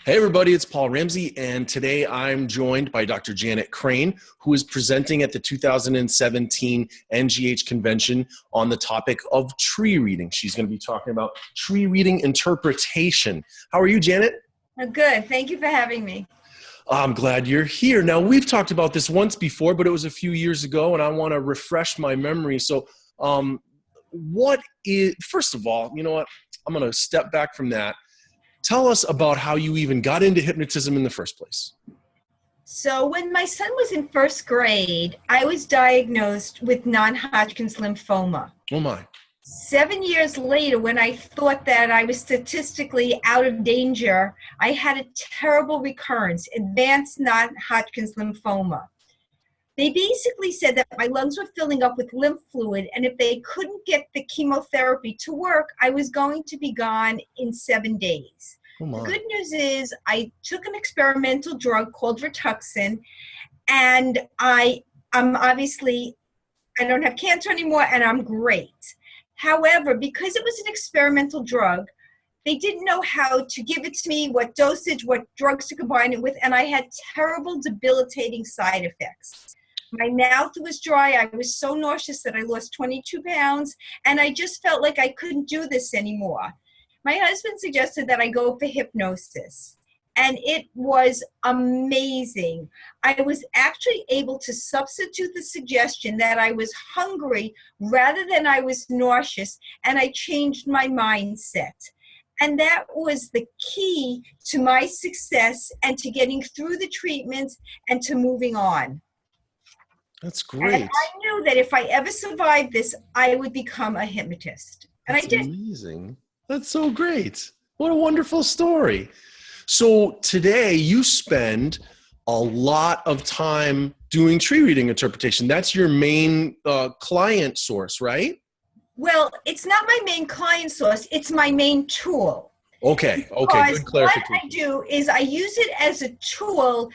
Hey everybody, it's Paul Ramsey, and today I'm joined by Dr. Janet Crain, who is presenting at the 2017 NGH convention on the topic of tree reading. She's going to be talking about tree reading interpretation. How are you, Janet? Good. Thank you for having me. I'm glad you're here. Now, we've talked about this once before, but it was a few years ago, and I want to refresh my memory. So, first of all, you know what? I'm going to step back from that. Tell us about how you even got into hypnotism in the first place. So when my son was in first grade, I was diagnosed with non-Hodgkin's lymphoma. Oh my. 7 years later, when I thought that I was statistically out of danger, I had a terrible recurrence, advanced non-Hodgkin's lymphoma. They basically said that my lungs were filling up with lymph fluid, and if they couldn't get the chemotherapy to work, I was going to be gone in 7 days. Oh my. The good news is I took an experimental drug called Rituxan, and I don't have cancer anymore, and I'm great. However, because it was an experimental drug, they didn't know how to give it to me, what dosage, what drugs to combine it with, and I had terrible, debilitating side effects. My mouth was dry. I was so nauseous that I lost 22 pounds, and I just felt like I couldn't do this anymore. My husband suggested that I go for hypnosis, and it was amazing. I was actually able to substitute the suggestion that I was hungry rather than I was nauseous, and I changed my mindset. And that was the key to my success and to getting through the treatments and to moving on. That's great. And I knew that if I ever survived this, I would become a hypnotist. And That's I did. Amazing. That's so great. What a wonderful story. So today you spend a lot of time doing tree reading interpretation. That's your main client source, right? Well, it's not my main client source. It's my main tool. Okay. Good clarification. What I do is I use it as a tool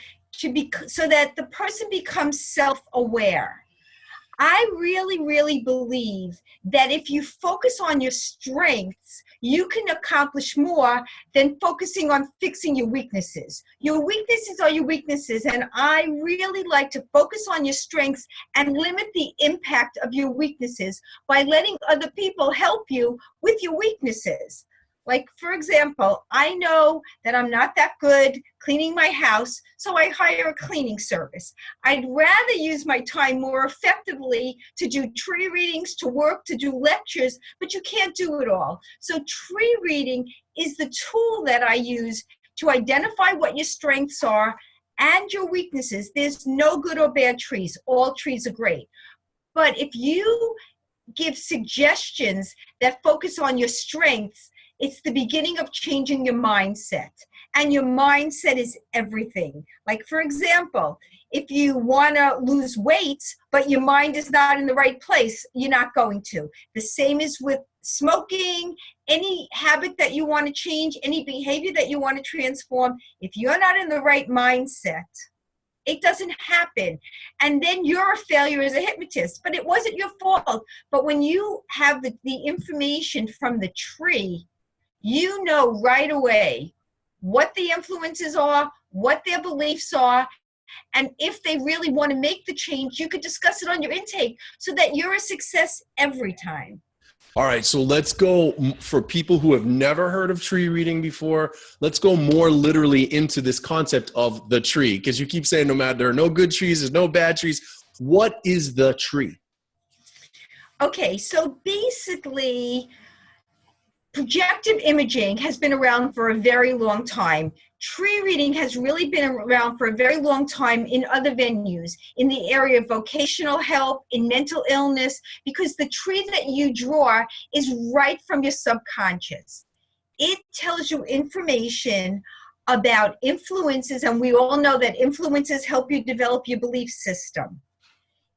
so that the person becomes self-aware. I really, really believe that if you focus on your strengths, you can accomplish more than focusing on fixing your weaknesses. Your weaknesses are your weaknesses, and I really like to focus on your strengths and limit the impact of your weaknesses by letting other people help you with your weaknesses. Like, for example, I know that I'm not that good cleaning my house, so I hire a cleaning service. I'd rather use my time more effectively to do tree readings, to work, to do lectures, but you can't do it all. So tree reading is the tool that I use to identify what your strengths are and your weaknesses. There's no good or bad trees. All trees are great. But if you give suggestions that focus on your strengths, it's the beginning of changing your mindset. And your mindset is everything. Like, for example, if you want to lose weight, but your mind is not in the right place, you're not going to. The same is with smoking, any habit that you want to change, any behavior that you want to transform. If you're not in the right mindset, it doesn't happen. And then you're a failure as a hypnotist. But it wasn't your fault. But when you have the information from the tree, you know right away what the influences are, what their beliefs are, and if they really want to make the change, you could discuss it on your intake so that you're a success every time. All right, so let's go for people who have never heard of tree reading before. Let's go more literally into this concept of the tree, because you keep saying there are no good trees, there's no bad trees. What is the tree? Okay, so basically, projective imaging has been around for a very long time. Tree reading has really been around for a very long time in other venues, in the area of vocational help, in mental illness, because the tree that you draw is right from your subconscious. It tells you information about influences, and we all know that influences help you develop your belief system.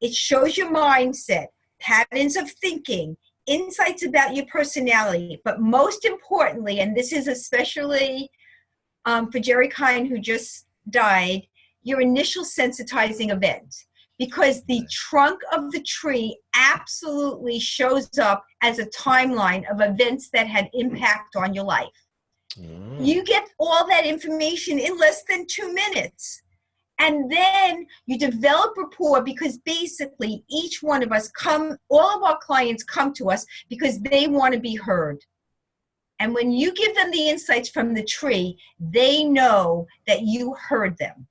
It shows your mindset, patterns of thinking, insights about your personality, but most importantly, and this is especially for Jerry Crain, who just died, your initial sensitizing event. Because the trunk of the tree absolutely shows up as a timeline of events that had impact on your life. Oh. You get all that information in less than 2 minutes. And then you develop rapport because basically each one of us all of our clients come to us because they want to be heard. And when you give them the insights from the tree, they know that you heard them.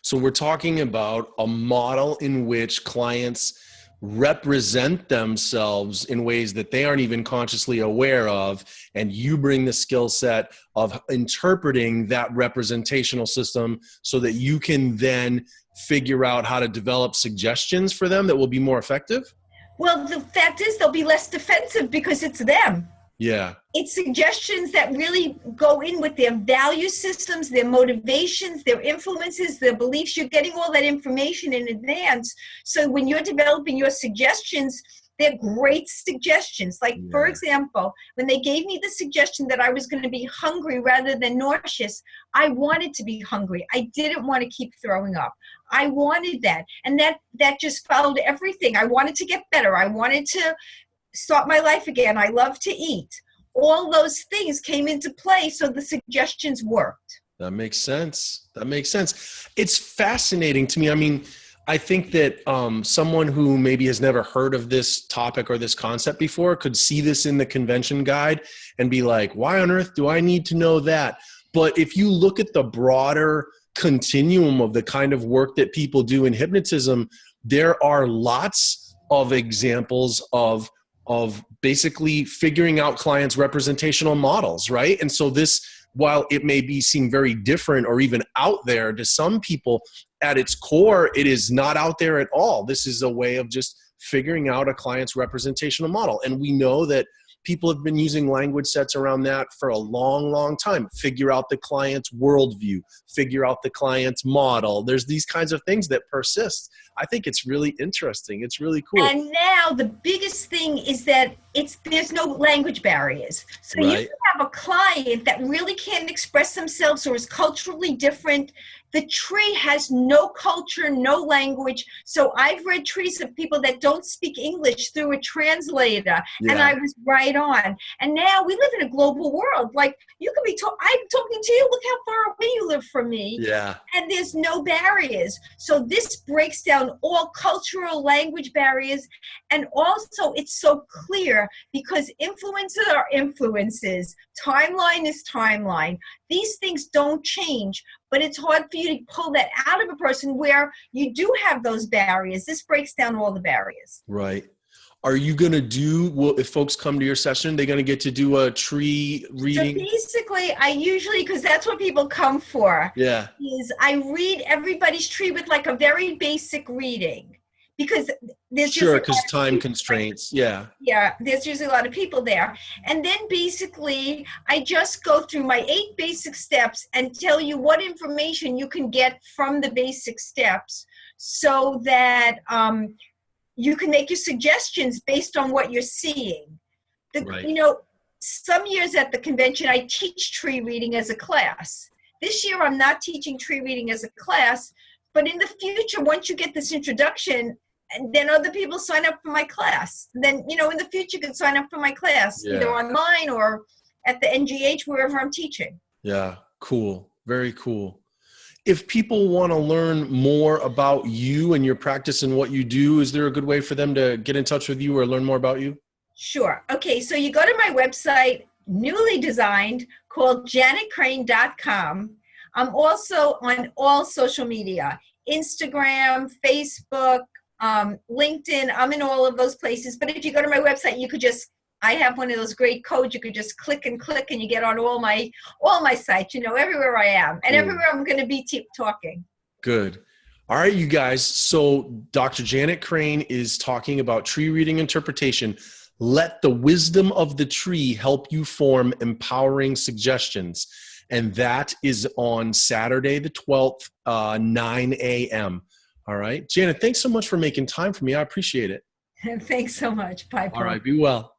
So we're talking about a model in which clients represent themselves in ways that they aren't even consciously aware of, and you bring the skill set of interpreting that representational system so that you can then figure out how to develop suggestions for them that will be more effective? Well, the fact is they'll be less defensive because it's them. Yeah. It's suggestions that really go in with their value systems, their motivations, their influences, their beliefs. You're getting all that information in advance. So when you're developing your suggestions, they're great suggestions. Like, for example, when they gave me the suggestion that I was going to be hungry rather than nauseous, I wanted to be hungry. I didn't want to keep throwing up. I wanted that. And that just followed everything. I wanted to get better. I wanted to start my life again. I love to eat. All those things came into play, so the suggestions worked. That makes sense. That makes sense. It's fascinating to me. I mean, I think that someone who maybe has never heard of this topic or this concept before could see this in the convention guide and be like, why on earth do I need to know that? But if you look at the broader continuum of the kind of work that people do in hypnotism, there are lots of examples of basically figuring out clients' representational models, right? And so this, while it may seem very different or even out there to some people, at its core, it is not out there at all. This is a way of just figuring out a client's representational model. And we know that people have been using language sets around that for a long, long time. Figure out the client's worldview, figure out the client's model. There's these kinds of things that persist. I think it's really interesting. It's really cool. And now the biggest thing is that there's no language barriers. So you can have a client that really can't express themselves or is culturally different. The tree has no culture, no language. So I've read trees of people that don't speak English through a translator, and I was right on. And now we live in a global world. Like, you could be I'm talking to you. Look how far away you live from me. Yeah. And there's no barriers. So this breaks down all cultural language barriers. And also it's so clear because influences are influences. Timeline is timeline. These things don't change. But it's hard for you to pull that out of a person where you do have those barriers. This breaks down all the barriers. Right. Are you going to if folks come to your session, they're going to get to do a tree reading? So basically, I usually, because that's what people come for, is I read everybody's tree with like a very basic reading. Because there's because time constraints. Yeah, there's usually a lot of people there. And then basically, I just go through my 8 basic steps and tell you what information you can get from the basic steps so that you can make your suggestions based on what you're seeing. You know, some years at the convention, I teach tree reading as a class. This year, I'm not teaching tree reading as a class, but in the future, once you get this introduction, and then other people sign up for my class. Then, in the future, you can sign up for my class, either online or at the NGH, wherever I'm teaching. Yeah, cool. Very cool. If people want to learn more about you and your practice and what you do, is there a good way for them to get in touch with you or learn more about you? Sure. Okay, so you go to my website, newly designed, called janetcrain.com. I'm also on all social media, Instagram, Facebook, LinkedIn. I'm in all of those places. But if you go to my website, you could I have one of those great codes. You could just click and you get on all my sites, everywhere I am. And everywhere I'm going to be talking. Good. All right, you guys. So Dr. Janet Crain is talking about tree reading interpretation. Let the wisdom of the tree help you form empowering suggestions. And that is on Saturday the 12th, 9 a.m. All right. Janet, thanks so much for making time for me. I appreciate it. Thanks so much. Bye. All right. Be well.